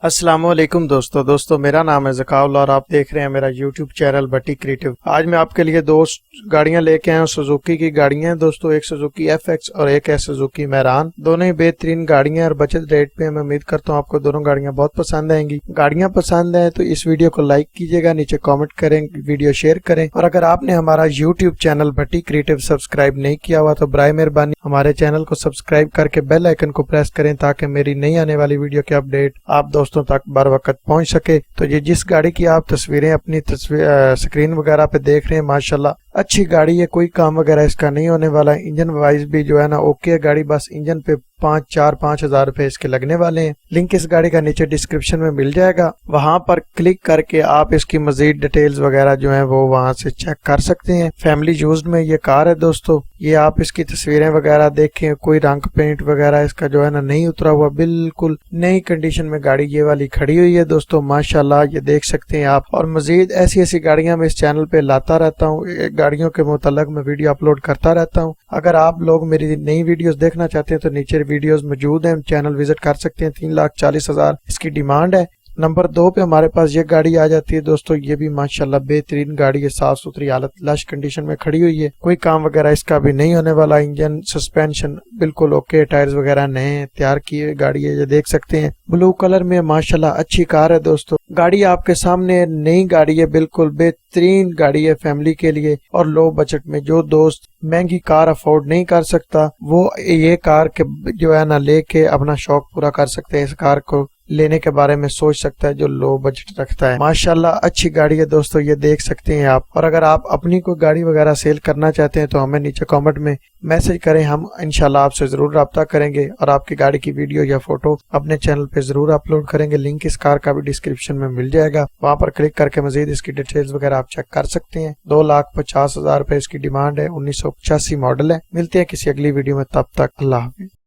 السلام علیکم دوستو میرا نام ہے ذکاء اللہ اور آپ دیکھ رہے ہیں میرا یوٹیوب چینل بٹی کریٹو۔ آج میں آپ کے لیے دو گاڑیاں لے کے آیا ہوں، سوزوکی کی گاڑیاں ہیں دوستو، ایک سوزوکی ایف ایکس اور ایک ہے سوزوکی میران۔ دونوں ہی بہترین گاڑیاں اور بچت ریٹ پہ، میں امید کرتا ہوں آپ کو دونوں گاڑیاں بہت پسند آئیں گی۔ گاڑیاں پسند آئیں تو اس ویڈیو کو لائک کیجیے گا، نیچے کامنٹ کریں، ویڈیو شیئر کریں، اور اگر آپ نے ہمارا یوٹیوب چینل بٹی کریٹو سبسکرائب نہیں کیا ہوا تو برائے مہربانی ہمارے چینل کو سبسکرائب کر کے بیل آئیکن کو پریس کریں تاکہ میری نئی آنے والی ویڈیو کے اپڈیٹ آپ دوستوں تک بر وقت پہنچ سکے۔ تو یہ جس گاڑی کی آپ تصویریں اپنی سکرین وغیرہ پہ دیکھ رہے ہیں، ماشاءاللہ اچھی گاڑی ہے، کوئی کام وغیرہ اس کا نہیں ہونے والا۔ انجن وائز بھی جو ہے نا اوکے ہے گاڑی، بس انجن پہ 5 ہزار روپے اس کے لگنے والے ہیں۔ لنک اس گاڑی کا نیچے ڈسکرپشن میں مل جائے گا، وہاں پر کلک کر کے آپ اس کی مزید ڈیٹیلز وغیرہ جو ہیں وہ وہاں سے چیک کر سکتے ہیں۔ فیملی یوزڈ میں یہ کار ہے دوستو، یہ آپ اس کی تصویریں وغیرہ دیکھیں، کوئی رنگ پینٹ وغیرہ اس کا جو ہے نا نہیں اترا ہوا، بالکل نئی کنڈیشن میں گاڑی یہ والی کھڑی ہوئی ہے دوستو، ماشاءاللہ یہ دیکھ سکتے ہیں آپ۔ اور مزید ایسی گاڑیاں میں اس چینل پہ لاتا رہتا ہوں، گاڑیوں کے متعلق میں ویڈیو اپلوڈ کرتا رہتا ہوں۔ اگر آپ لوگ میری نئی ویڈیوز دیکھنا چاہتے ہیں تو نیچے ویڈیوز موجود ہیں، چینل وزٹ کر سکتے ہیں۔ 3,40,000 اس کی ڈیمانڈ ہے۔ نمبر 2 پہ ہمارے پاس یہ گاڑی آ جاتی ہے دوستو، یہ بھی ماشاءاللہ بہترین گاڑی ہے، صاف ستھری حالت، لش کنڈیشن میں کھڑی ہوئی ہے، کوئی کام وغیرہ اس کا بھی نہیں ہونے والا۔ انجن سسپینشن بالکل اوکے، ٹائرز وغیرہ نئے ہیں، تیار کی ہوئی گاڑی ہے، یہ دیکھ سکتے ہیں۔ بلو کلر میں ماشاءاللہ اچھی کار ہے دوستو، گاڑی آپ کے سامنے نئی گاڑی ہے، بالکل بہترین گاڑی ہے فیملی کے لیے اور لو بجٹ میں۔ جو دوست مہنگی کار افورڈ نہیں کر سکتا وہ یہ کار کے جو ہے نا لے کے اپنا شوق پورا کر سکتے ہیں، اس کار کو لینے کے بارے میں سوچ سکتا ہے جو لو بجٹ رکھتا ہے۔ ماشاءاللہ اچھی گاڑی ہے دوستو، یہ دیکھ سکتے ہیں آپ۔ اور اگر آپ اپنی کوئی گاڑی وغیرہ سیل کرنا چاہتے ہیں تو ہمیں نیچے کامنٹ میں میسج کریں، ہم انشاءاللہ آپ سے ضرور رابطہ کریں گے اور آپ کی گاڑی کی ویڈیو یا فوٹو اپنے چینل پہ ضرور اپلوڈ کریں گے۔ لنک اس کار کا بھی ڈسکرپشن میں مل جائے گا، وہاں پر کلک کر کے مزید اس کی ڈیٹیلز وغیرہ آپ چیک کر سکتے ہیں۔ 2,50,000 روپے اس کی ڈیمانڈ ہے، 1985 ماڈل ہے۔ ملتے ہیں کسی اگلی ویڈیو میں، تب تک اللہ حافظ۔